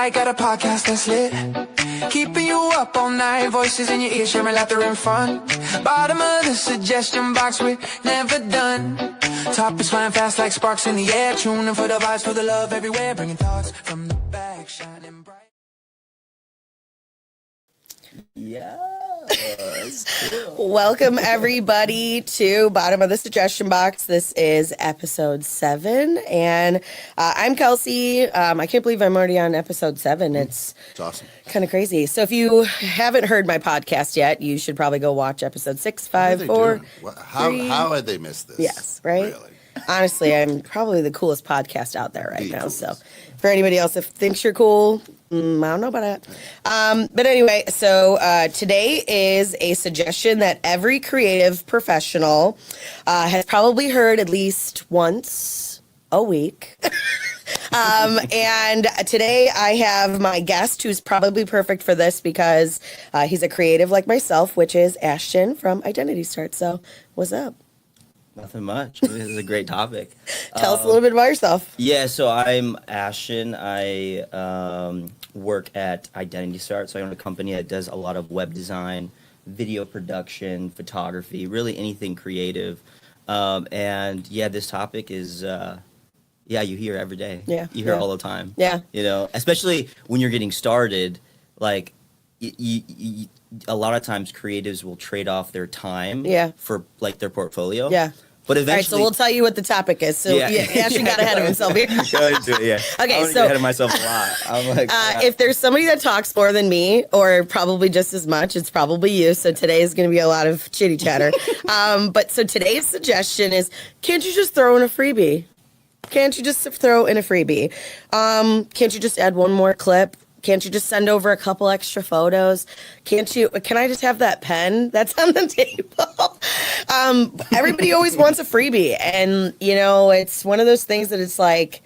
like got a podcast that's lit. Keeping you up all night, voices in your ears, sharing laughter and fun. Bottom of the suggestion box, we're never done. Topics flying fast like sparks in the air. Tuning for the vibes, for the love everywhere. Bringing thoughts from the back, shining bright. Yeah. Welcome everybody to Bottom of the Suggestion Box. This is episode 7, and I'm Kelsey. I can't believe I'm already on episode 7. It's awesome. Kind of crazy. So if you haven't heard my podcast yet, you should probably go watch episode 6, 5, 4. How had they missed this? Yes, right? Really? Honestly, I'm probably the coolest podcast out there right now. So for anybody else that thinks you're cool, I don't know about it. But anyway, so today is a suggestion that every creative professional has probably heard at least once a week. And today I have my guest who's probably perfect for this because he's a creative like myself, which is Ashton from Identity Start. So what's up? Nothing much. This is a great topic. Tell us a little bit about yourself. Yeah, so I'm Ashton. I work at Identity Start. So I own a company that does a lot of web design, video production, photography, really anything creative. And yeah, this topic is, you hear every day. Yeah. You hear it all the time. Yeah. You know, especially when you're getting started, like a lot of times creatives will trade off their time for like their portfolio. Yeah. But eventually, all right, so we'll tell you what the topic is. So Ashton got ahead of himself here. Go into it, yeah. Okay, I so get ahead of myself a lot. I'm like, if there's somebody that talks more than me, or probably just as much, it's probably you. So today is going to be a lot of chitty chatter. But so today's suggestion is: can't you just throw in a freebie? Can't you just throw in a freebie? Can't you just add one more clip? Can't you just send over a couple extra photos? Can I just have that pen that's on the table? Everybody always wants a freebie. And, you know, it's one of those things that it's like,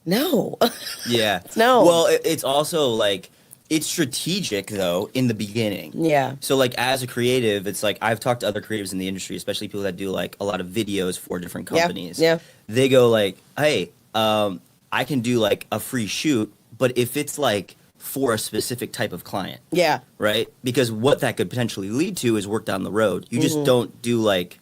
no. Yeah. No. Well, it's also like, it's strategic, though, in the beginning. Yeah. So, like, as a creative, it's like, I've talked to other creatives in the industry, especially people that do, like, a lot of videos for different companies. Yeah. They go, like, hey, I can do, like, a free shoot, but if it's, like, for a specific type of client. Yeah. Right? Because what that could potentially lead to is work down the road. You just don't do like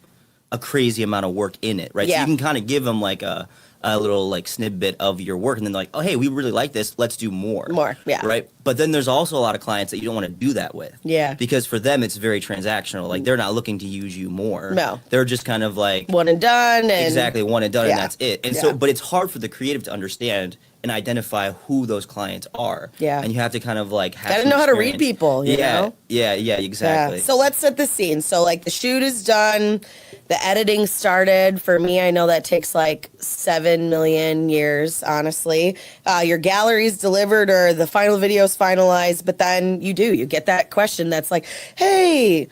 a crazy amount of work in it, right? Yeah. So you can kind of give them like a little like snippet of your work and then like, oh, hey, we really like this. Let's do more. More, yeah. Right? But then there's also a lot of clients that you don't want to do that with. Yeah. Because for them, it's very transactional. Like they're not looking to use you more. No. They're just kind of like. One and done. Exactly. One and done Yeah. and that's it. And so, but it's hard for the creative to understand and identify who those clients are. Yeah. And you have to kind of like have gotta know how to read people, you know? Yeah, exactly. Yeah. So let's set the scene. So like the shoot is done, the editing started. For me, I know that takes like 7 million years, honestly. Your gallery's delivered or the final video's finalized, but then you get that question that's like, hey,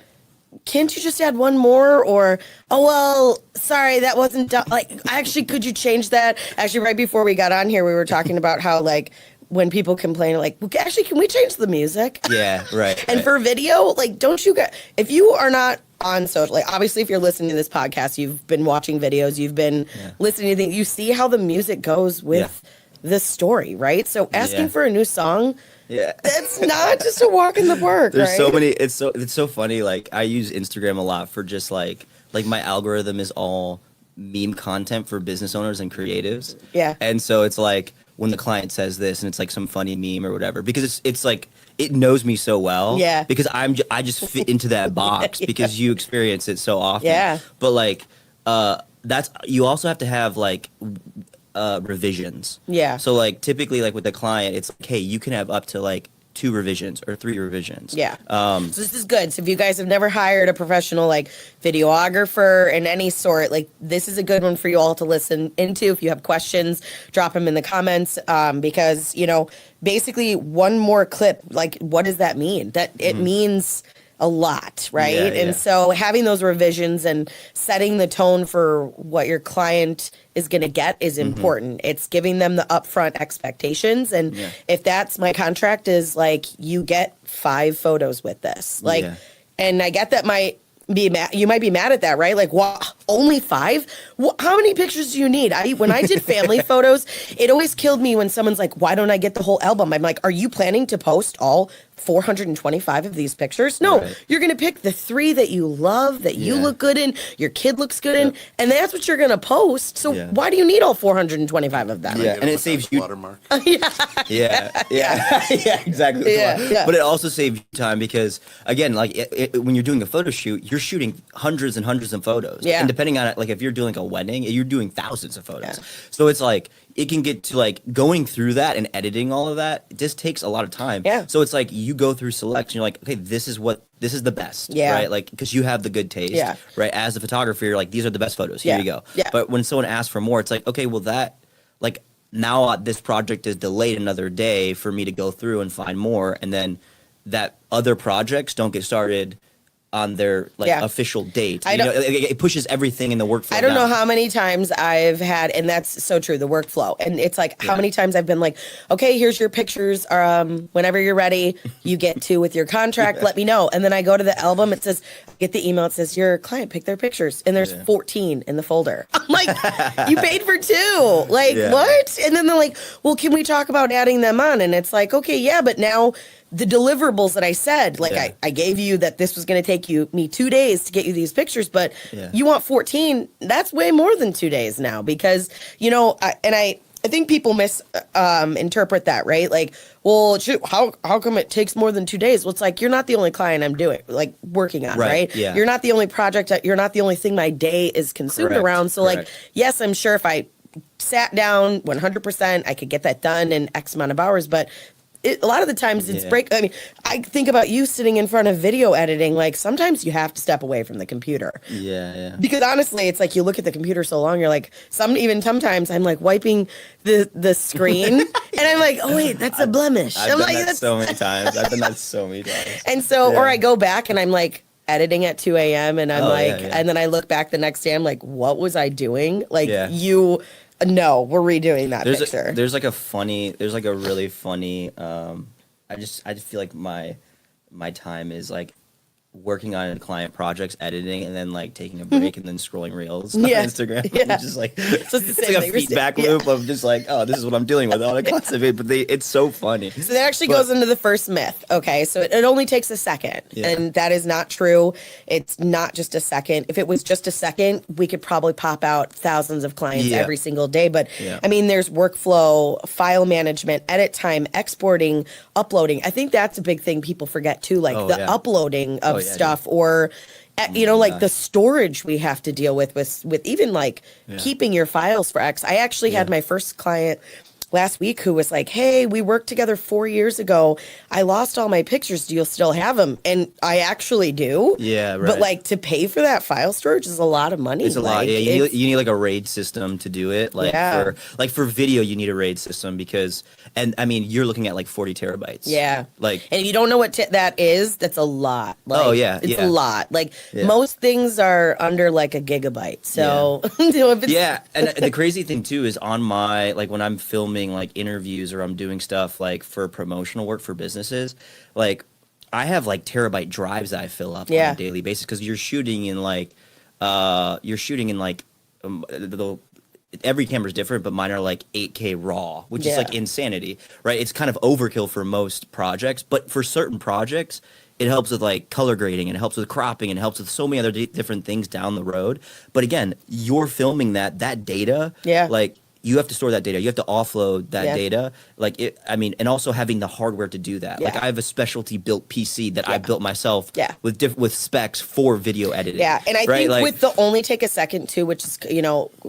can't you just add one more? Or, oh, well, sorry, that wasn't done. Like, actually, could you change that? Actually, right before we got on here, we were talking about how, like, when people complain, like, well, actually, can we change the music? Yeah, right. And for video, like, don't you get, if you are not on social, like, obviously, if you're listening to this podcast, you've been watching videos, you've been listening to things, you see how the music goes with the story, right? So asking for a new song, that's not just a walk in the park. There's right? so many. It's so funny. Like I use Instagram a lot for just like my algorithm is all meme content for business owners and creatives. Yeah. And so it's like when the client says this and it's like some funny meme or whatever because it's like it knows me so well. Yeah. Because I just fit into that box because you experience it so often. Yeah. But like that's you also have to have like revisions. Yeah. So like typically like with the client, it's like, hey, you can have up to like 2 revisions or 3 revisions. Yeah. So this is good. So if you guys have never hired a professional like videographer in any sort, like this is a good one for you all to listen into. If you have questions, drop them in the comments because, you know, basically one more clip, like what does that mean? That it means a lot, right? And so having those revisions and setting the tone for what your client is going to get is important. It's giving them the upfront expectations. And if that's my contract is like, you get 5 photos with this, like, and I get that you might be mad at that, right? Like, wow, only 5? How many pictures do you need? When I did family photos, it always killed me when someone's like, why don't I get the whole album? I'm like, are you planning to post all 425 of these pictures? No, you're going to pick the 3 that you love, that you look good in, your kid looks good in, and that's what you're going to post. So why do you need all 425 of them? Yeah, and it saves you watermark. Yeah, exactly. Yeah. But it also saves you time because, again, like when you're doing a photo shoot, you're shooting hundreds and hundreds of photos. Yeah. And depending on it, like if you're doing a wedding, you're doing thousands of photos. Yeah. So it's like it can get to like going through that and editing all of that. It just takes a lot of time. Yeah. So it's like you go through selection. You're like, okay, this is the best. Yeah. Right. Like because you have the good taste. Yeah. Right. As a photographer, you're like, these are the best photos. Here you go. Yeah. But when someone asks for more, it's like, okay, well that like. Now this project is delayed another day for me to go through and find more, and then that other projects don't get started on their official date. It pushes everything in the workflow. I don't know how many times I've had, and that's so true, the workflow. And it's like how many times I've been like, okay, here's your pictures. Whenever you're ready, you get to with your contract, let me know. And then I go to the album, it says, get the email, it says your client picked their pictures, and there's 14 in the folder. I'm like, you paid for 2. Like, what? And then they're like, well, can we talk about adding them on? And it's like, okay, yeah, but now the deliverables that I said, like I gave you that this was going to take me 2 days to get you these pictures, but you want 14. That's way more than 2 days now because, I think people misinterpret that, right? Like, well, how come it takes more than 2 days? Well, it's like, you're not the only client I'm working on, right? Yeah. You're not the only project, you're not the only thing my day is consumed around. So like, yes, I'm sure if I sat down 100%, I could get that done in X amount of hours, but a lot of the times it's I mean, I think about you sitting in front of video editing. Like sometimes you have to step away from the computer. Yeah. Because honestly, it's like you look at the computer so long, you're like, sometimes I'm like wiping the screen, and I'm like, oh wait, that's a blemish. I've done that so many times. And so, or I go back and I'm like editing at 2 a.m. and I'm and then I look back the next day, I'm like, what was I doing? Like No, we're redoing that picture. There's like a really funny. I just feel like my time is like working on client projects, editing, and then like taking a break and then scrolling reels on Instagram. Yeah. It's just like so it's like a feedback loop of just like, oh, this is what I'm dealing with all the constantly. But it's so funny. So that actually goes into the first myth. Okay, so it only takes a second, and that is not true. It's not just a second. If it was just a second, we could probably pop out thousands of clients every single day. But I mean, there's workflow, file management, edit time, exporting, uploading. I think that's a big thing people forget too, like uploading of stuff or like the storage we have to deal with even like keeping your files for X. I actually had my first client last week who was like, hey, we worked together 4 years ago. I lost all my pictures. Do you still have them? And I actually do. Yeah, right. But like to pay for that file storage is a lot of money. It's a lot. Yeah, you need like a RAID system to do it. Like for video, you need a RAID system because, and I mean, you're looking at like 40 terabytes. Yeah. Like, and if you don't know what that is, that's a lot. Like, it's a lot. Like most things are under like a gigabyte. So and the crazy thing too is on my when I'm filming like interviews or I'm doing stuff like for promotional work for businesses, like I have like terabyte drives that I fill up on a daily basis because you're shooting in every camera's different, but mine are like 8K raw, which is like insanity, right? It's kind of overkill for most projects, but for certain projects, it helps with like color grading and it helps with cropping and it helps with so many other different things down the road. But again, you're filming that data, like you have to store that data. You have to offload that data. And also having the hardware to do that. Like I have a specialty built PC that I built myself with specs for video editing. Yeah, and I think with the only take a second too, which is,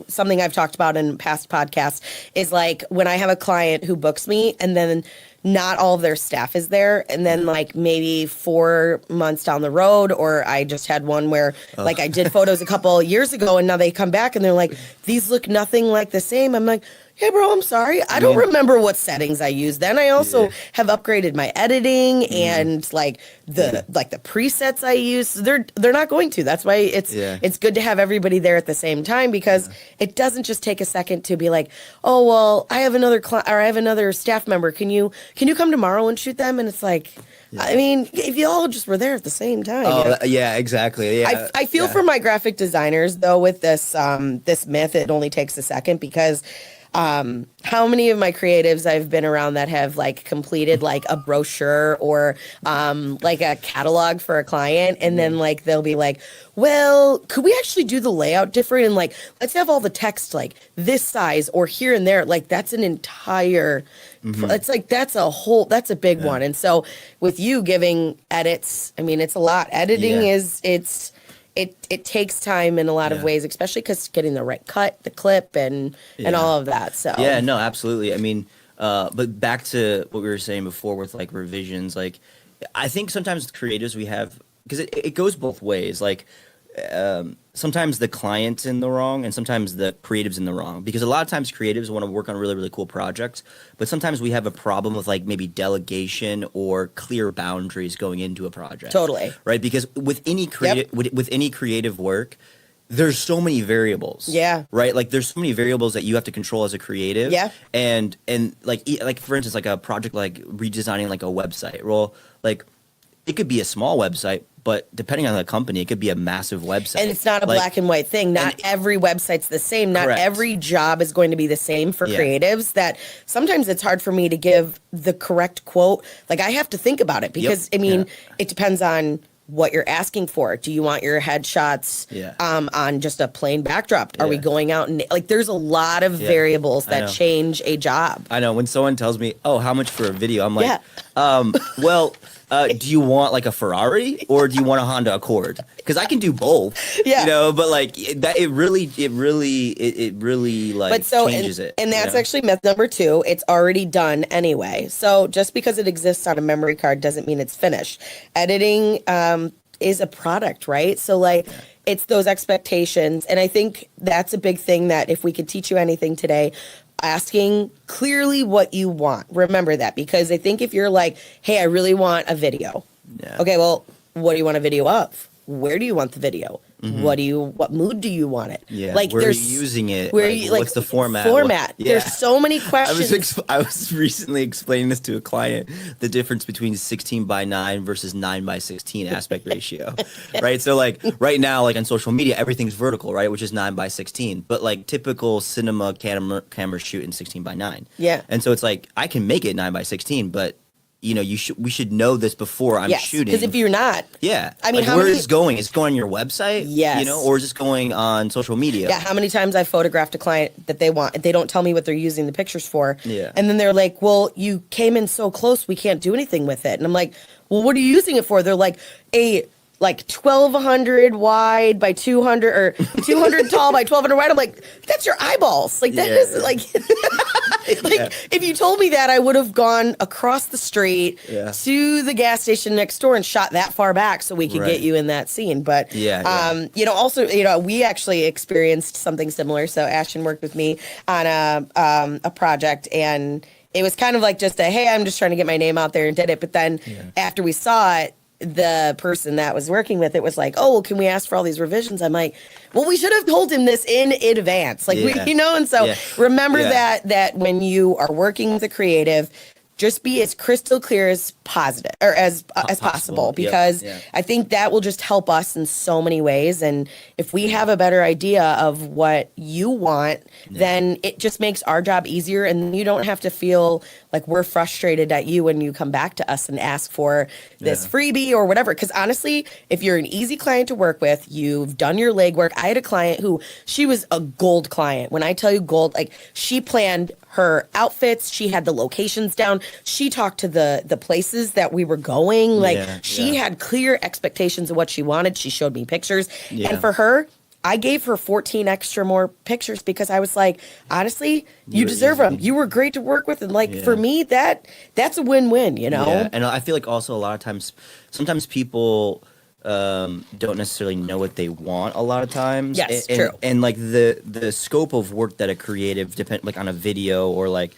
something I've talked about in past podcasts, is like when I have a client who books me and then not all of their staff is there. And then like maybe 4 months down the road, or I just had one where like I did photos a couple years ago and now they come back and they're like, these look nothing like the same. I'm like, hey, bro, I'm sorry. I don't remember what settings I used then. I also have upgraded my editing and like the presets I use. They're not going to. That's why it's good to have everybody there at the same time because it doesn't just take a second to be like, oh, well, I have another staff member. Can you come tomorrow and shoot them? And it's like, I mean, if you all just were there at the same time. Oh, you know? yeah, exactly. Yeah, I feel for my graphic designers though with this this myth. It only takes a second because how many of my creatives I've been around that have like completed like a brochure or like a catalog for a client, and then like they'll be like, well, could we actually do the layout different, and like let's have all the text like this size or here and there. Like that's an entire it's like that's a big one. And so with you giving edits, I mean it's a lot. Editing is it takes time in a lot of ways, especially because getting the right cut, the clip, and all of that. So yeah, no, absolutely. I mean, but back to what we were saying before with like revisions, like I think sometimes creatives we have, because it goes both ways. Like sometimes the client's in the wrong and sometimes the creative's in the wrong, because a lot of times creatives want to work on really, really cool projects, but sometimes we have a problem with like maybe delegation or clear boundaries going into a project. Totally. Right? Because with any with any creative work, there's so many variables. Yeah. Right? Like there's so many variables that you have to control as a creative. Yeah. And like for instance, like a project like redesigning like a website. Well, like it could be a small website, but depending on the company, it could be a massive website. And it's not a black and white thing. Not every website's the same. Not every job is going to be the same for creatives. That sometimes it's hard for me to give the correct quote. Like I have to think about it because I mean, it depends on what you're asking for. Do you want your headshots on just a plain backdrop? Are we going out and like there's a lot of variables that change a job. I know when someone tells me, "Oh, how much for a video?" I'm like, well, do you want like a Ferrari or do you want a Honda Accord? Because I can do both, you know. But like that, it really like but so, changes it. And that's actually myth number 2. It's already done anyway. So just because it exists on a memory card doesn't mean it's finished. Editing is a product, right? So like it's those expectations, and I think that's a big thing that if we could teach you anything today. Asking clearly what you want. Remember that, because I think if you're like, hey, I really want a video. Yeah. Okay, well, what do you want a video of? Where do you want the video? What mood do you want it? Yeah. Like where are you using it? Where like, you, like, what's the format? There's so many questions. I was recently explaining this to a client, the difference between 16:9 versus 9:16 aspect ratio. Right? So like right now, like on social media, everything's vertical, right? Which is 9:16. But like typical cinema camera shoot in 16:9. Yeah. And so it's like I can make it 9:16, but you know, we should know this before I'm shooting. Because if you're not, I mean, like, where is it going? Is it going on your website? Yes. You know, or is this going on social media? Yeah. How many times I've photographed a client that they want, they don't tell me what they're using the pictures for. Yeah. And then they're like, well, you came in so close, we can't do anything with it. And I'm like, well, what are you using it for? They're like, 1,200 wide by 200 or 200 tall by 1,200 wide. I'm like, that's your eyeballs. Like that is like, if you told me that, I would have gone across the street to the gas station next door and shot that far back so we could get you in that scene. But you know, also, you know, we actually experienced something similar. So Ashton worked with me on a project, and it was kind of like just a, hey, I'm just trying to get my name out there, and did it. But then after we saw it, the person that was working with it was like, oh, well, can we ask for all these revisions? I'm like, well, we should have told him this in advance. Like, we, you know, and so remember that when you are working with a creative, just be as crystal clear as possible, because I think that will just help us in so many ways. And if we have a better idea of what you want, then it just makes our job easier, and you don't have to feel like we're frustrated at you when you come back to us and ask for this freebie or whatever. Because honestly, if you're an easy client to work with, you've done your legwork. I had a client who, she was a gold client. When I tell you gold, like she planned her outfits, she had the locations down, she talked to the places that we were going, like she had clear expectations of what she wanted. She showed me pictures, and for her, I gave her 14 extra more pictures because I was like, honestly, you deserve them. You were great to work with, and like for me, that's a win-win, you know. And I feel like also a lot of times, sometimes people don't necessarily know what they want a lot of times. Yes, and, true. And like the scope of work that a creative like on a video or like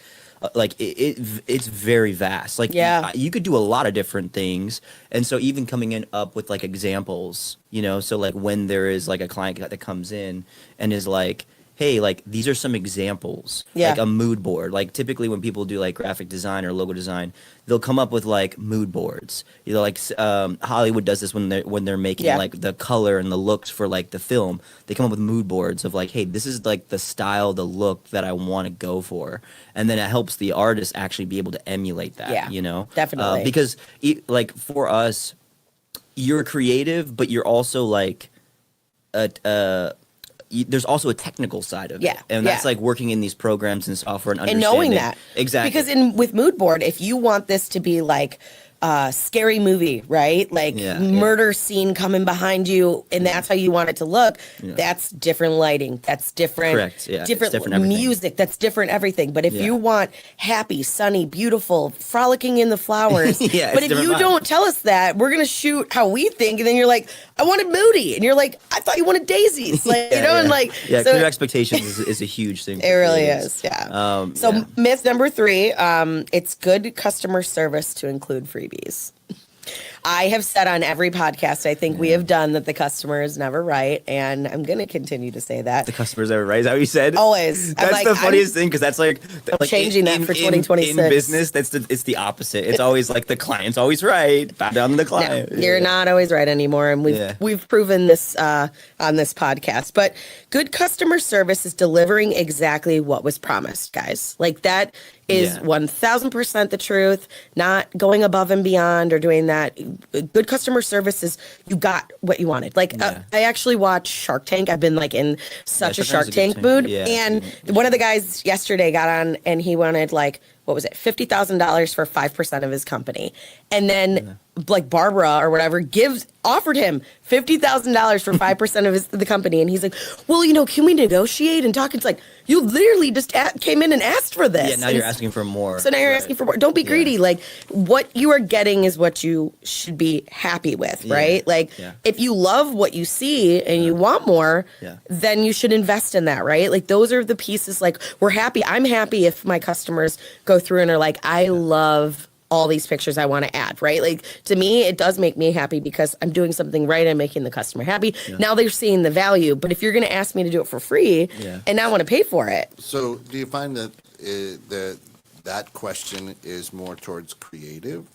it's very vast. Like you could do a lot of different things, and so even coming in up with like examples, you know, so like when there is like a client that comes in and is like, hey, like these are some examples, like a mood board. Like typically when people do like graphic design or logo design, they'll come up with like mood boards. You know, like Hollywood does this when they're making like the color and the looks for like the film. They come up with mood boards of like, hey, this is like the style, the look that I want to go for, and then it helps the artist actually be able to emulate that. Yeah, you know, definitely. Because like for us, you're creative, but you're also like there's also a technical side of it. And that's like working in these programs and software and understanding. And knowing that. Exactly. Because with mood board, if you want this to be like scary movie, right? Like murder scene coming behind you, and that's how you want it to look. That's different lighting. That's different. Correct. Yeah. Different music. That's different everything. But if you want happy, sunny, beautiful, frolicking in the flowers, but if you don't tell us that, we're gonna shoot how we think, and then you're like, I wanted moody, and you're like, I thought you wanted daisies, like and like so, clear expectations is a huge thing. It really is. Yeah. So myth number 3, it's good customer service to include freebies. I have said on every podcast I think we have done that the customer is never right, and I'm going to continue to say that. The customer's never right, is that what you said? Always. That's the funniest thing, because that's like changing that for 2026. In business, it's the opposite. It's always like the client's always right. Bow down to the client. No, you're not always right anymore, and we've proven this on this podcast. But good customer service is delivering exactly what was promised, guys. Like that is 1000% the truth, not going above and beyond or doing that. Good customer service is you got what you wanted. Like I actually watched Shark Tank. I've been like in such a Shark Tank mood. And one of the guys yesterday got on and he wanted like, what was it, $50,000 for 5% of his company. And then like Barbara or whatever offered him $50,000 for 5% of the company. And he's like, well, can we negotiate and talk? It's like, you literally just came in and asked for this. Yeah, now you're asking for more. So now you're asking for more. Don't be greedy. Like what you are getting is what you should be happy with, right? Like if you love what you see and you want more, then you should invest in that, right? Like those are the pieces. Like I'm happy if my customers go through and are like, I love all these pictures I want to add, right? Like to me, it does make me happy because I'm doing something right. I'm making the customer happy. Now they're seeing the value. But if you're going to ask me to do it for free and not want to pay for it. So do you find that that question is more towards creative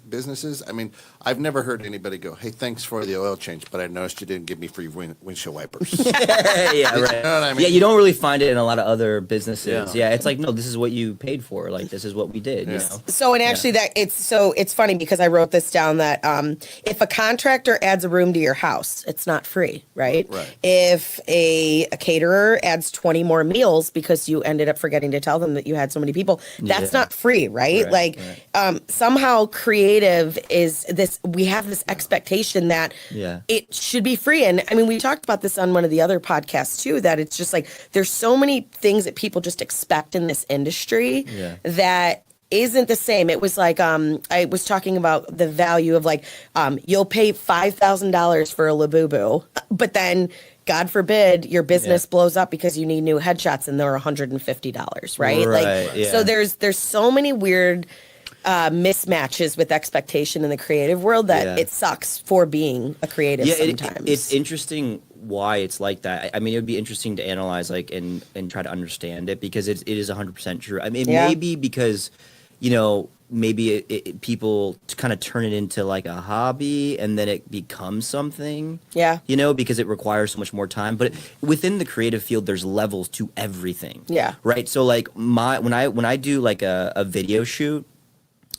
businesses? I mean, I've never heard anybody go, hey, thanks for the oil change, but I noticed you didn't give me free windshield wipers. Right. You know what I mean? Yeah, you don't really find it in a lot of other businesses. Yeah, it's like, no, this is what you paid for. Like, this is what we did. You know? So, and actually it's funny because I wrote this down that if a contractor adds a room to your house, it's not free, right? If a caterer adds 20 more meals because you ended up forgetting to tell them that you had so many people, that's not free, right? Somehow creative is this, we have this expectation that it should be free. And I mean, we talked about this on one of the other podcasts too, that it's just like, there's so many things that people just expect in this industry that isn't the same. It was like, I was talking about the value of like, you'll pay $5,000 for a Labubu, but then God forbid your business blows up because you need new headshots and they're $150, right? So there's so many weird mismatches with expectation in the creative world that it sucks for being a creative sometimes. It's interesting why it's like that. I mean, it would be interesting to analyze and try to understand it, because it is 100% true. I mean, it may be because, maybe people kind of turn it into like a hobby and then it becomes something. Because it requires so much more time. But within the creative field, there's levels to everything. Right. So like when I do like a video shoot,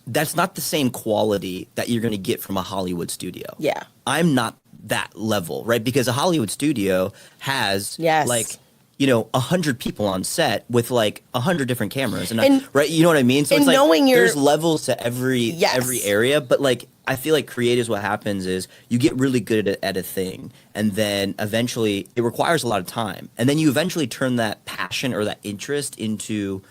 that's not the same quality that you're going to get from a Hollywood studio. I'm not that level, right? Because a Hollywood studio has 100 people on set with like 100 different cameras, and right, you know what I mean? So it's like there's levels to every area, but like I feel like creatives, what happens is you get really good at a thing, and then eventually it requires a lot of time, and then you eventually turn that passion or that interest into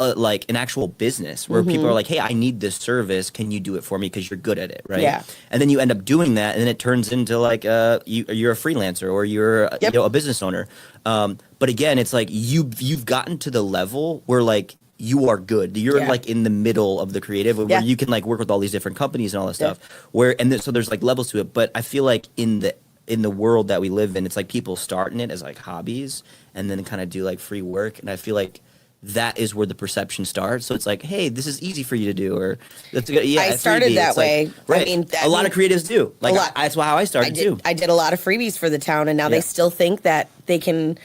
like an actual business where people are like, hey, I need this service. Can you do it for me? Because you're good at it, right? And then you end up doing that, and then it turns into like you're a freelancer or you're a business owner. But again, it's like you've gotten to the level where like you are good. You're like in the middle of the creative where you can like work with all these different companies and all that stuff. So there's like levels to it. But I feel like in the in the world that we live in, it's like people start in it as like hobbies and then kind of do like free work. And I feel like that is where the perception starts. So it's like, hey, this is easy for you to do, or that's a, yeah. I started freebie. that It's like, way. right? I mean, a lot of creatives do. Like that's how I started too. I did a lot of freebies for the town, and now they still think that they can.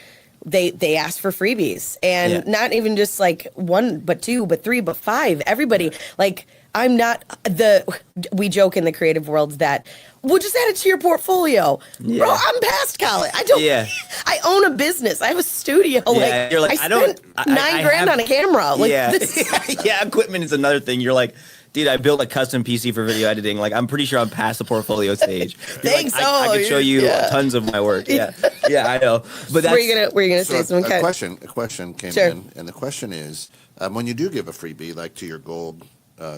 They ask for freebies, and not even just like one, but two, but three, but five. Everybody like. I'm not we joke in the creative world that we'll just add it to your portfolio. Yeah. Bro, I'm past college. I don't, I own a business. I have a studio. Yeah. You're like, I spent $9,000 on a camera. Like, equipment is another thing. You're like, dude, I built a custom PC for video editing. Like, I'm pretty sure I'm past the portfolio stage. Thanks. Like, I could show you tons of my work. Yeah, I know. But that's, were you gonna say something? A question came in, and the question is, when you do give a freebie, like to your gold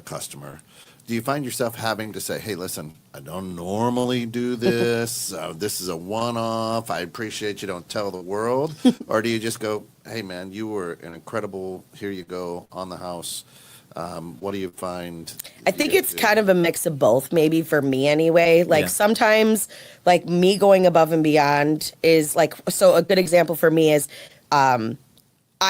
customer, do you find yourself having to say, hey, listen, I don't normally do this. This is a one-off. I appreciate you don't tell the world. Or do you just go, hey, man, you were an incredible, here you go, on the house. What do you find? I think it's kind of a mix of both, maybe for me anyway. Like sometimes, like me going above and beyond is like, so a good example for me is I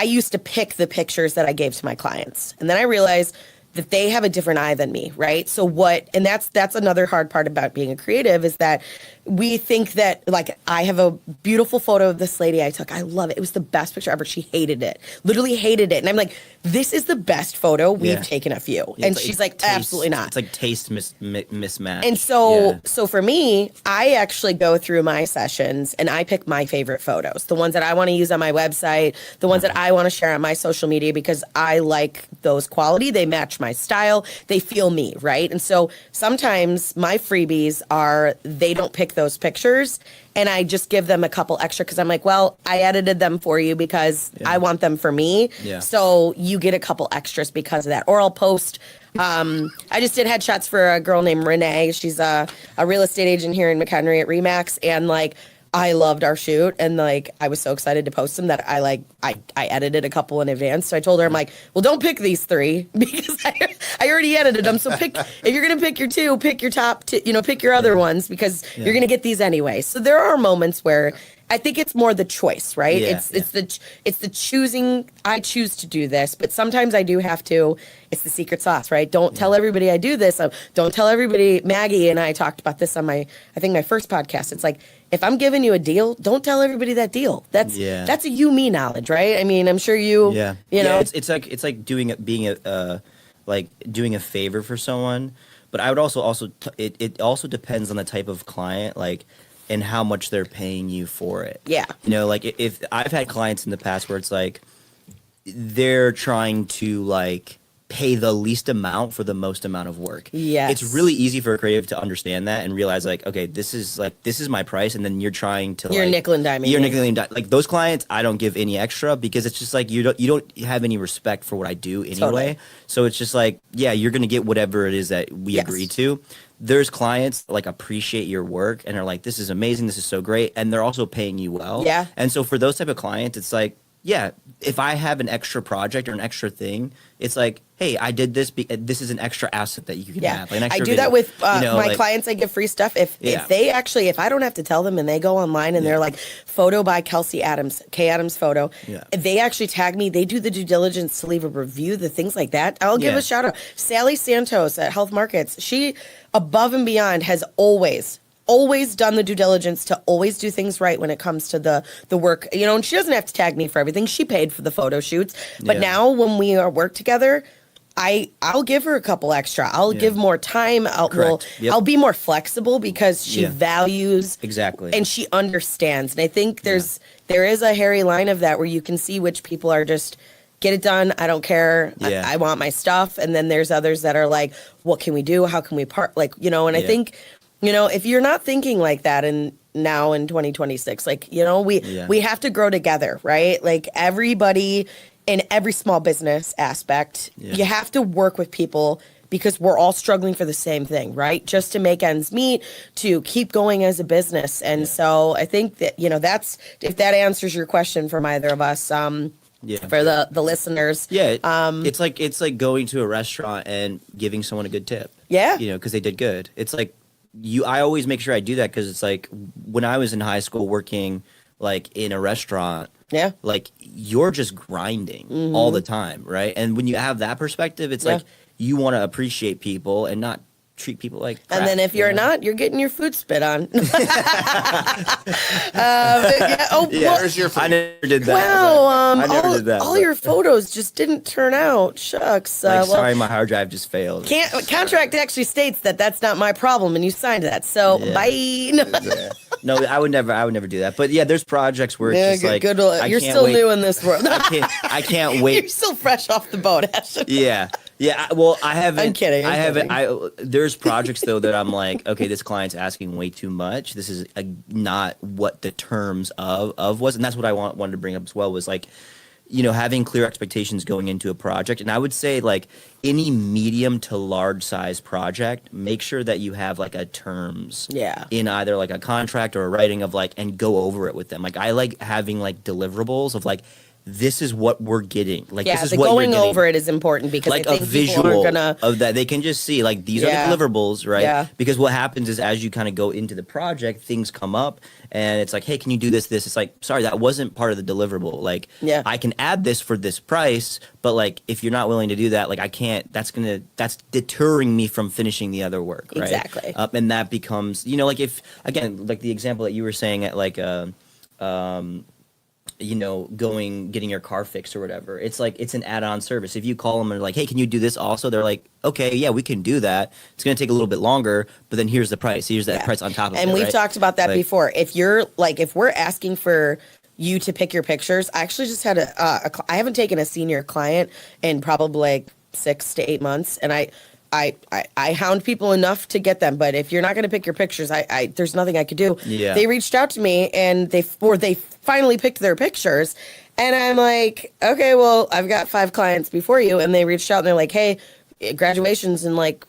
used to pick the pictures that I gave to my clients. And then I realized that they have a different eye than me, right? So and that's another hard part about being a creative is that we think that, like, I have a beautiful photo of this lady I took. I love it. It was the best picture ever. She hated it, literally hated it. And I'm like, this is the best photo we've taken of you. Yeah, and she's like, absolutely not. It's like taste mismatch. And so for me, I actually go through my sessions and I pick my favorite photos, the ones that I want to use on my website, the ones that I want to share on my social media because I like those quality. They match my style. They feel me, right? And so sometimes my freebies are, they don't pick those pictures and I just give them a couple extra because I'm like, well, I edited them for you because I want them for me. Yeah. So you get a couple extras because of that. Or I'll post, I just did headshots for a girl named Renee. She's a real estate agent here in McHenry at Remax. And like, I loved our shoot and like I was so excited to post them that I edited a couple in advance. So I told her, I'm like, well, don't pick these three because I already edited them. So if you're gonna pick your two, pick your top two, pick your other ones because you're gonna get these anyway. So there are moments where I think it's more the choice, right? It's the choosing. I choose to do this, but sometimes I do have to. It's the secret sauce, right? Don't tell everybody I do this. Don't tell everybody. Maggie and I talked about this on my first podcast. It's like, if I'm giving you a deal, don't tell everybody that deal. That's a you me knowledge, right? I mean, I'm sure you know. It's like doing a favor for someone, but I would also it also depends on the type of client, like, and how much they're paying you for it. Yeah. Like if I've had clients in the past where it's like they're trying to like pay the least amount for the most amount of work. Yeah. It's really easy for a creative to understand that and realize like, okay, this is my price, and then you're trying to nickel and diming. You're nickel and diming. Like those clients, I don't give any extra because it's just like you don't have any respect for what I do anyway. Totally. So it's just like, yeah, you're gonna get whatever it is that we agree to. There's clients like appreciate your work and are like, this is amazing, this is so great, and they're also paying you well. Yeah. And so for those type of clients, it's like, yeah, if I have an extra project or an extra thing, it's like, hey, I did this. This is an extra asset that you can have. Like an extra I do that with my clients. I give free stuff. If I don't have to tell them and they go online and they're like, photo by Kelsey Adams, K Adams photo. Yeah. They actually tag me. They do the due diligence to leave a review, the things like that. I'll give a shout out. Sally Santos at Health Markets. She, above and beyond, has always done the due diligence to always do things right when it comes to the work, and she doesn't have to tag me for everything. She paid for the photo shoots, but now when we work together, I'll give her a couple extra. I'll give more time. I'll be more flexible because she values exactly and she understands. And I think there is a hairy line of that where you can see which people are just get it done. I don't care. I want my stuff. And then there's others that are like, what can we do? How can we part? And I think, if you're not thinking like that now in 2026, we have to grow together, right? Like everybody in every small business aspect, you have to work with people because we're all struggling for the same thing, right? Just to make ends meet, to keep going as a business. And so I think that, that's, if that answers your question from either of us, for the listeners. Yeah. It's like going to a restaurant and giving someone a good tip. Yeah. Because they did good. It's like, I always make sure I do that because it's like when I was in high school working like in a restaurant, Yeah. like you're just grinding all the time, right? And when you have that perspective, it's like you want to appreciate people and not treat people like crap, And then if you're not, you're getting your food spit on. Well, There's your I never did that. wow, I never did that. all but, your photos just didn't turn out. Shucks. like, Well, sorry, my hard drive just failed. contract actually states that that's not my problem, and you signed that. So Yeah. bye. No. Yeah. No, I would never do that. But yeah, there's projects where it's Yeah, just like you're can't still wait. new in this world. I can't wait. You're still fresh off the boat, Ashton. Yeah. Well, I haven't. I'm kidding. I haven't. There's projects though that I'm like, okay, this client's asking way too much. This is not what the terms of was, and that's what I wanted to bring up as well. Was like, having clear expectations going into a project, and I would say like any medium to large size project, make sure that you have like a terms. Yeah. In either like a contract or a writing of like, and go over it with them. Like I like having like deliverables of like, this is what we're getting. Like, Yeah, this is the what going you're getting. over it is important because Like I think a people visual aren't gonna. of that. They can just see, like, these are Yeah. the deliverables, right? Yeah. Because what happens is as you kind of go into the project, things come up and it's like, hey, can you do this? It's like, sorry, that wasn't part of the deliverable. Like, Yeah. I can add this for this price, but like, if you're not willing to do that, like, I can't, that's deterring me from finishing the other work, right? Exactly. And that becomes, like if, again, like the example that you were saying at like, getting your car fixed or whatever. It's like, it's an add-on service. If you call them and they're like, hey, can you do this also? They're like, okay, yeah, we can do that. It's going to take a little bit longer, but then here's the price. Here's that price on top of it. And we've right? talked about that Like, before. If we're asking for you to pick your pictures, I actually just had I haven't taken a senior client in probably like 6 to 8 months, and I hound people enough to get them, but if you're not going to pick your pictures, there's nothing I could do. Yeah. They reached out to me and they finally picked their pictures, and I'm like, okay, well, I've got 5 clients before you, and they reached out and they're like, hey, graduation's in like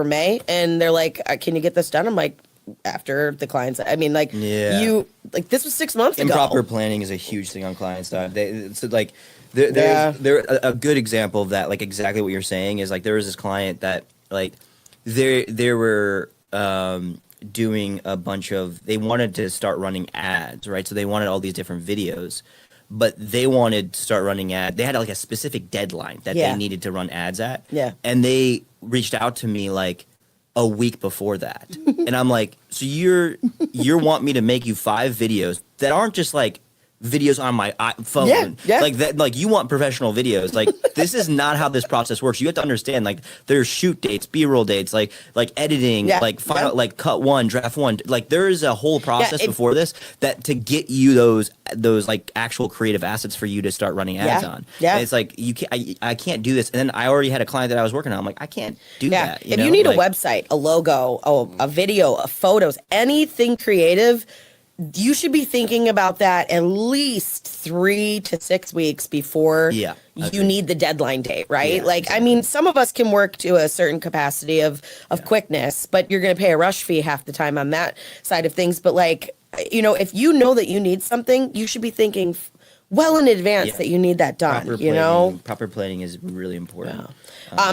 May, and they're like, can you get this done? I'm like, after the clients, I mean, like, Yeah. this was 6 months ago. Improper planning is a huge thing on client side. There a good example of that, like exactly what you're saying is like there was this client that like they were doing a bunch of, they wanted to start running ads, right? So they wanted all these different videos, but they wanted to start running ads. They had like a specific deadline that they needed to run ads at. Yeah. And they reached out to me like a week before that. And I'm like, so you want me to make you 5 videos that aren't just like videos on my phone, Yeah. like that, like you want professional videos. Like this is not how this process works. You have to understand, like there's shoot dates, B-roll dates, like editing, like final, like cut 1, draft 1. Like there is a whole process before this that to get you those like actual creative assets for you to start running ads on. Yeah. And it's like I can't do this. And then I already had a client that I was working on. I'm like, I can't do that. If you need a website, a logo, a video, photos, anything creative, you should be thinking about that at least 3 to 6 weeks before you need the deadline date, right? Yeah, like, exactly. I mean, some of us can work to a certain capacity of quickness, but you're going to pay a rush fee half the time on that side of things. But like, if you know that you need something, you should be thinking well in advance that you need that done, Proper planning is really important.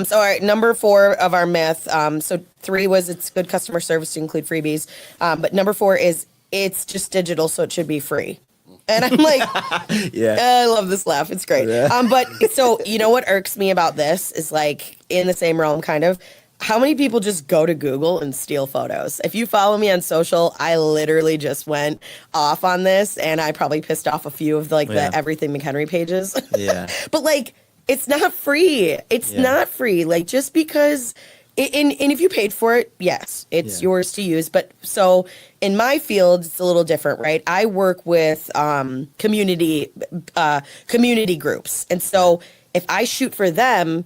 So all right, number 4 of our myth. So 3 was it's good customer service to include freebies. But number 4 is it's just digital, so it should be free. And I'm like, I love this laugh. It's great. Yeah. But so what irks me about this is like in the same realm, kind of. How many people just go to Google and steal photos? If you follow me on social, I literally just went off on this, and I probably pissed off a few of the Everything McHenry pages. Yeah. But like, it's not free. It's not free. Like, just because. And if you paid for it, yes, it's yours to use. But so in my field, it's a little different, right? I work with community groups. And so if I shoot for them,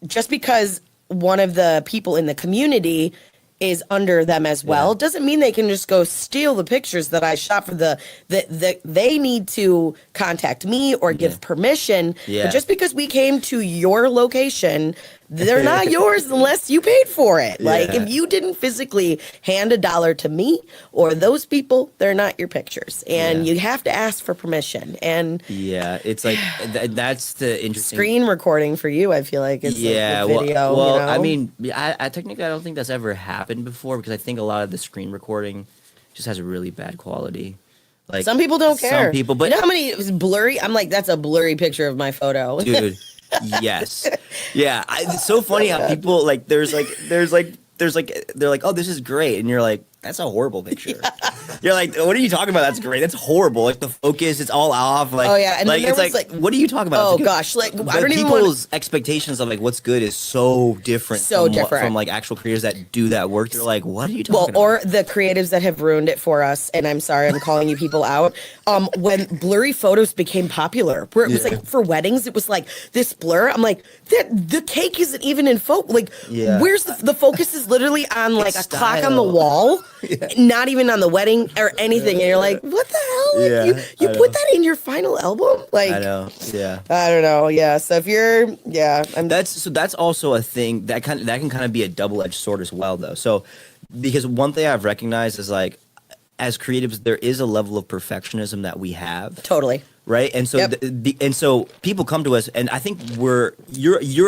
just because one of the people in the community is under them as well, doesn't mean they can just go steal the pictures that I shot for they need to contact me or give permission. But just because we came to your location, they're not yours unless you paid for it. Like, if you didn't physically hand $1 to me or those people, they're not your pictures. And you have to ask for permission. And it's like, that's the interesting screen recording for you, I feel like, is like the video. Well, I mean, I technically, I don't think that's ever happened happened before because I think a lot of the screen recording just has a really bad quality. Like some people don't care. Some people, but you know how many it was blurry? I'm like, that's a blurry picture of my photo. dude, yes, yeah. It's so funny how people like. They're like, oh, this is great, and you're like, that's a horrible picture. Yeah. You're like, what are you talking about? That's great. That's horrible. Like the focus, it's all off. Like, oh yeah, and like it's like, what are you talking about? Oh gosh, like I don't even want. People's expectations of like what's good is so different. From like actual creators that do that work. They're like, what are you talking about? Or the creatives that have ruined it for us. And I'm sorry, I'm calling you people out. When blurry photos became popular, where it was like for weddings, it was like this blur. I'm like, the cake isn't even in focus. Like, where's the focus is literally on like a clock on the wall, not even on the wedding or anything. And you're like, what the hell? Like, you put that in your final album? Like, I know. Yeah. I don't know. Yeah. So if you're, that's also a thing that can kind of be a double-edged sword as well, though. So, because one thing I've recognized is like, as creatives, there is a level of perfectionism that we have. Totally. Right, and so and so people come to us, and I think you're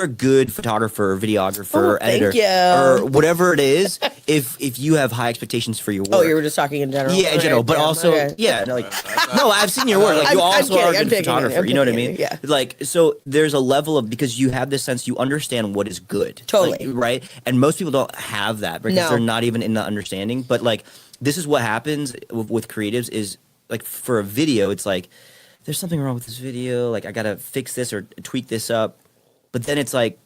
a good photographer, videographer, editor, or whatever it is. If you have high expectations for your work. Oh, you were just talking in general. Yeah, in general, but also no, I've seen your work. Like you also are a good photographer. You know what I mean? Yeah. Like so, there's a level of because you have this sense you understand what is good. Totally. Like, right, and most people don't have that because they're not even in the understanding. But like this is what happens with creatives is like for a video, it's like. There's something wrong with this video. Like, I got to fix this or tweak this up. But then it's like,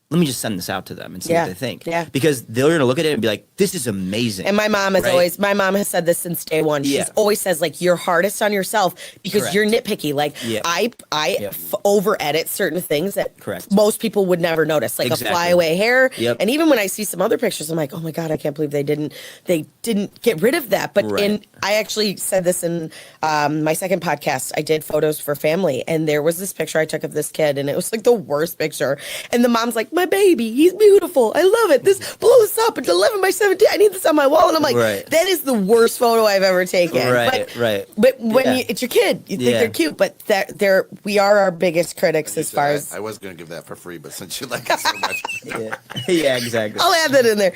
let me just send this out to them and see what they think. Yeah. Because they're going to look at it and be like, this is amazing. And my mom has my mom has said this since day one. She's always says, like, you're hardest on yourself because you're nitpicky. Like, I over edit certain things that most people would never notice. Like a flyaway hair. And even when I see some other pictures, I'm like, oh my God, I can't believe they didn't get rid of that. But I actually said this in my second podcast. I did photos for family. And there was this picture I took of this kid. And it was like the worst picture. And the mom's like, my baby, he's beautiful. I love it. This blow this up. It's 11 by 17. I need this on my wall. And I'm like, that is the worst photo I've ever taken. But when it's your kid, you think they're cute, but we are our biggest critics as far as. I was going to give that for free, but since you like it so much. Yeah, exactly. I'll add that in there.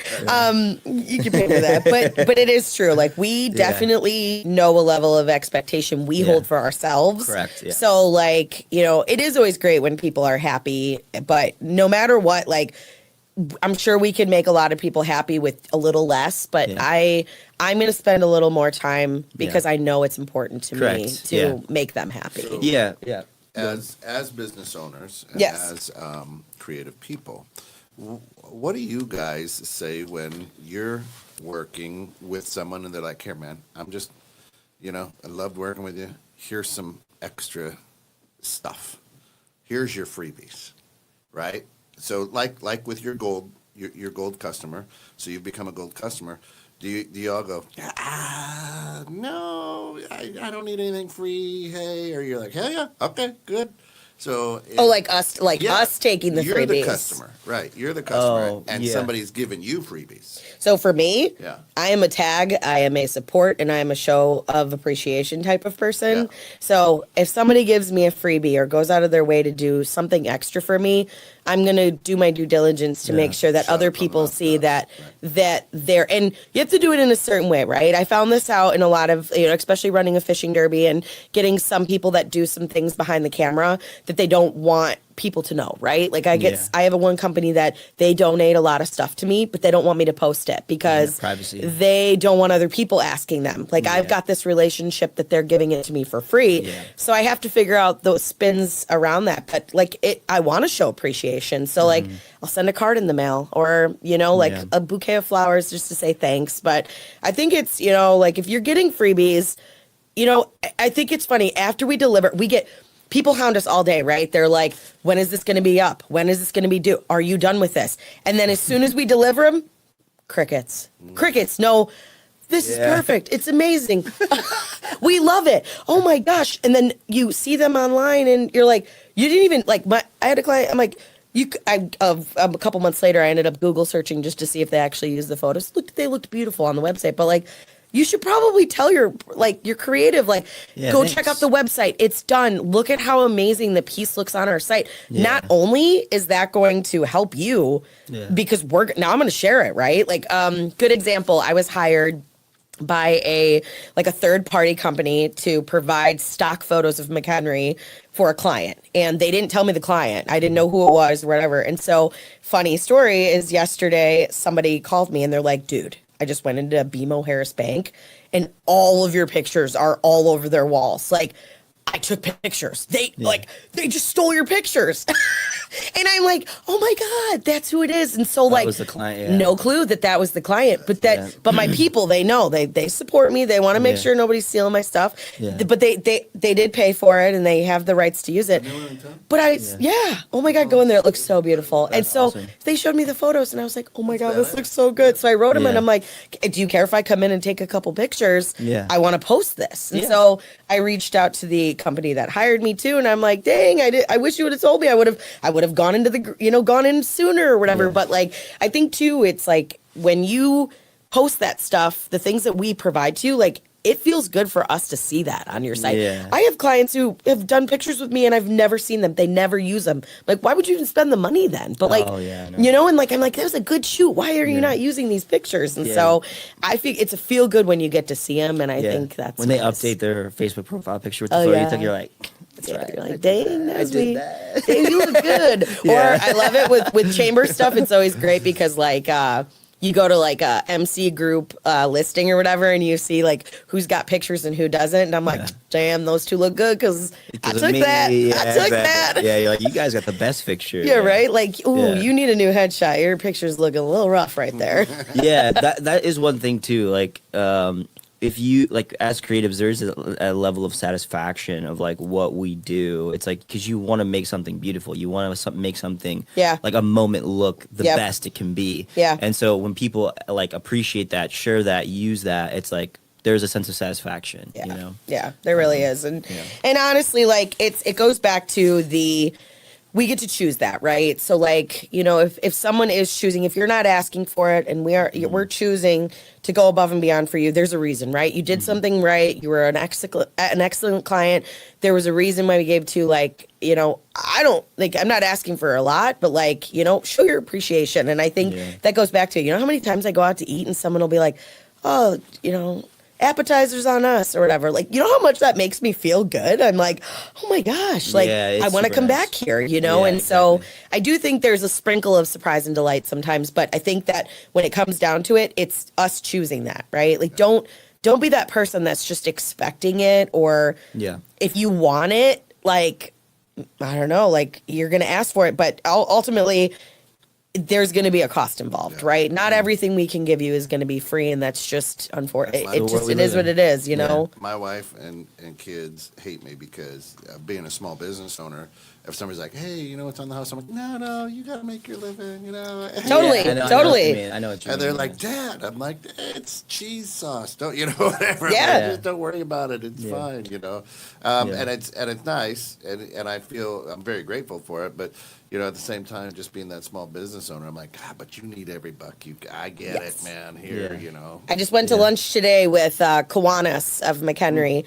You can pay for that. But it is true. Like we definitely know a level of expectation we hold for ourselves. Correct. Yeah. So like, it is always great when people are happy, but no matter what, like I'm sure we could make a lot of people happy with a little less, but I'm going to spend a little more time because I know it's important to me to make them happy. So, as business owners and as creative people, what do you guys say when you're working with someone and they're like, here, man, I'm just, I loved working with you. Here's some extra stuff. Here's your freebies, right? So like with your gold customer, so you've become a gold customer. Do you all go, no, I don't need anything free, hey, or you're like, hell yeah, okay, good. So us taking the freebies. You're the customer, right? You're the customer, and somebody's giving you freebies. So for me, I am a tag, I am a support, and I am a show of appreciation type of person. Yeah. So if somebody gives me a freebie or goes out of their way to do something extra for me, I'm going to do my due diligence to make sure that other people see that they're, and you have to do it in a certain way, right? I found this out in a lot of, especially running a fishing derby and getting some people that do some things behind the camera that they don't want people to know, right? Like I have one company that they donate a lot of stuff to me, but they don't want me to post it because privacy. They don't want other people asking them. Like I've got this relationship that they're giving it to me for free. Yeah. So I have to figure out those spins around that. But like I want to show appreciation. So like I'll send a card in the mail or, a bouquet of flowers just to say thanks. But I think it's, like if you're getting freebies, I think it's funny after we deliver, people hound us all day, right? They're like, when is this going to be up? When is this going to be due? Are you done with this? And then as soon as we deliver them, crickets. Crickets. No, this is perfect. It's amazing. We love it. Oh my gosh. And then you see them online and you're like, you didn't even, I had a client, I'm like, a couple months later, I ended up Google searching just to see if they actually used the photos. They looked beautiful on the website, but you should probably tell your creative, like, go thanks. check out the website. It's done. Look at how amazing the piece looks on our site. Not only is that going to help you because now I'm going to share it, right? Like, good example. I was hired by a third party company to provide stock photos of McHenry for a client, and they didn't tell me the client. I didn't know who it was or whatever. And so, funny story is, yesterday somebody called me and they're like, dude, I just went into BMO Harris Bank and all of your pictures are all over their walls. Like, I took pictures. They just stole your pictures. And I'm like, oh my God, that's who it is. And so, That was the client, no clue that was the client. But but my people, they know, they support me. They want to make sure nobody's stealing my stuff. Yeah. But they did pay for it and they have the rights to use it. But oh my God, go in there. It looks so beautiful. That's and so awesome. they showed me the photos and I was like, oh my God, this looks so good. So I wrote them and I'm like, do you care if I come in and take a couple pictures? Yeah. I want to post this. And so I reached out to the company that hired me too, and I'm like, dang, I wish you would have told me. I would have gone into gone in sooner or whatever. But like, I think too, it's like when you post that stuff, the things that we provide to you, like, it feels good for us to see that on your site. Yeah. I have clients who have done pictures with me and I've never seen them. They never use them. Like, why would you even spend the money then? But like, and like, I'm like, that was a good shoot. Why are you not using these pictures? And so I think it's a feel good when you get to see them. And I think that's when they update their Facebook profile picture with the photo you took, you're like, that's right. You're like, dang, that was me. That. Hey, you look good. Or I love it with chamber stuff. It's always great because like, you go to like a MC group listing or whatever, and you see like who's got pictures and who doesn't. And I'm like, damn, those two look good because I took that. I took that. Yeah, you're like, you guys got the best picture. Yeah, right? Like, ooh, you need a new headshot. Your picture's looking a little rough right there. Yeah, that is one thing too. Like, if you, like, as creatives, there's a level of satisfaction of like what we do. It's like, because you want to make something beautiful, you want to make something like a moment look the best it can be. And so when people like appreciate that, share that, use that, it's like there's a sense of satisfaction. You know? Yeah, there really is. And honestly, like, it goes back to we get to choose that, right? So like, if someone is choosing, if you're not asking for it and we're choosing to go above and beyond for you, there's a reason, right? You did something right. You were an excellent client. There was a reason why we gave to, like, I'm not asking for a lot, but like, show your appreciation. And I think that goes back to, how many times I go out to eat and someone will be like, oh, appetizers on us or whatever. Like, how much that makes me feel good? I'm like, oh my gosh, like, I want to come back here, and so I do think there's a sprinkle of surprise and delight sometimes, but I think that when it comes down to it, it's us choosing that, right? Like, don't be that person that's just expecting it, or if you want it, like, I don't know, like, you're going to ask for it, but ultimately there's going to be a cost involved, right? Not everything we can give you is going to be free, and that's just unfortunate. It is what it is, My wife and kids hate me because being a small business owner, if somebody's like, hey, what's on the house? I'm like, no, you got to make your living, Totally, totally. I know what you mean. And they're like, Dad, I'm like, it's cheese sauce. Don't, whatever. Yeah. Just don't worry about it. It's fine, And it's nice, and I feel I'm very grateful for it, but at the same time, just being that small business owner, I'm like, God, but you need every buck. I get it, man. Here, I just went to lunch today with Kiwanis of McHenry.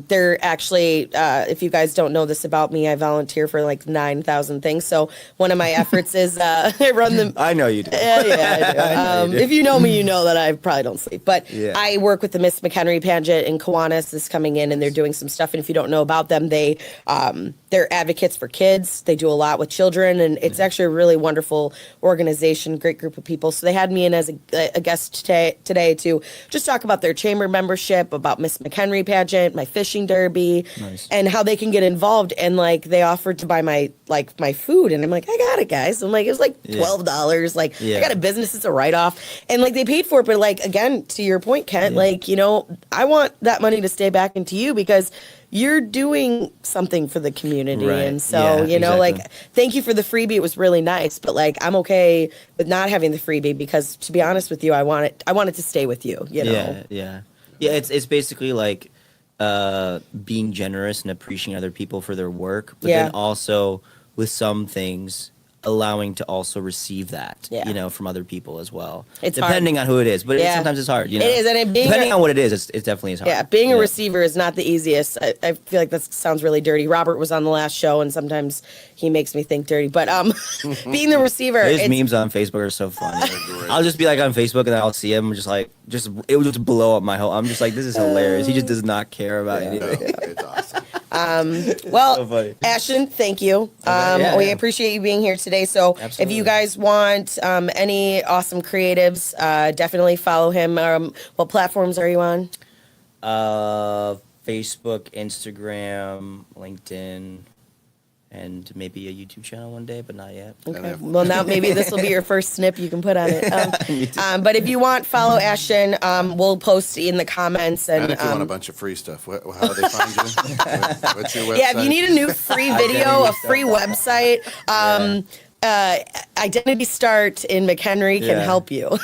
They're actually, if you guys don't know this about me, I volunteer for like 9,000 things. So one of my efforts is I run them. I know you do. Yeah, I do. If you know me, you know that I probably don't sleep. But I work with the Miss McHenry pageant, and Kiwanis is coming in, and they're doing some stuff. And if you don't know about them, they're advocates for kids. They do a lot with children, and it's actually a really wonderful organization, great group of people. So they had me in as a guest today to just talk about their chamber membership, about Miss McHenry pageant, my fishing derby, and how they can get involved. And like, they offered to buy my food, and I'm like, I got it, guys. I'm like, it was like $12. Like, I got a business, it's a write-off, and like, they paid for it. But like, again, to your point, Kent, like, I want that money to stay back into you because you're doing something for the community. Right. And so, like, thank you for the freebie. It was really nice, but like, I'm okay with not having the freebie because, to be honest with you, I want it to stay with you, Yeah. It's basically like, being generous and appreciating other people for their work, but then also with some things, allowing to also receive that, Yeah. from other people as well. It's depending on who it is, but Yeah. sometimes it's hard. It is, and depending on what it is, it definitely is hard. Yeah, being a receiver is not the easiest. I feel like that sounds really dirty. Robert was on the last show, and sometimes he makes me think dirty. But being the receiver, His memes on Facebook are so funny. I'll just be like on Facebook, and then I'll see him, just it would just blow up my whole. I'm just like, this is hilarious. He just does not care about anything. It's awesome. well, So funny. Ashton, thank you. Yeah, We yeah. appreciate you being here today. So if Absolutely. you guys want any awesome creatives, definitely follow him. What platforms are you on? Facebook, Instagram, LinkedIn, and maybe a YouTube channel one day, but not yet. Okay. Well, now maybe this will be your first snip you can put on it. But if you want, follow Ashton. We'll post in the comments. And if you want a bunch of free stuff, how do they find you? What's your website? yeah, if you need a new free video, a free website, Identity Start in McHenry can Yeah. help you.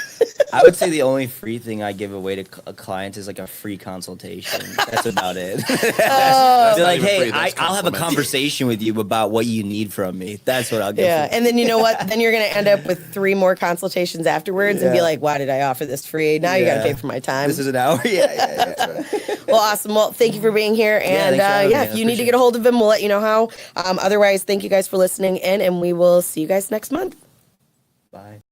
I would say the only free thing I give away to clients is like a free consultation. That's about it. They're not like, even hey, free, that's I'll have a complimentary. conversation with you about what you need from me. That's what I'll give. Yeah, you. and then you know what? Then you're gonna end up with 3 more consultations afterwards and be Yeah. like, "Why did I offer this free? Now you got to Yeah. pay for my time." This is an hour. Yeah. Well, awesome. Well, thank you for being here. And thanks for having me. I if you need to appreciate get a hold of him, we'll let you know how. Otherwise, thank you guys for listening in, and we will see you guys next month. Bye.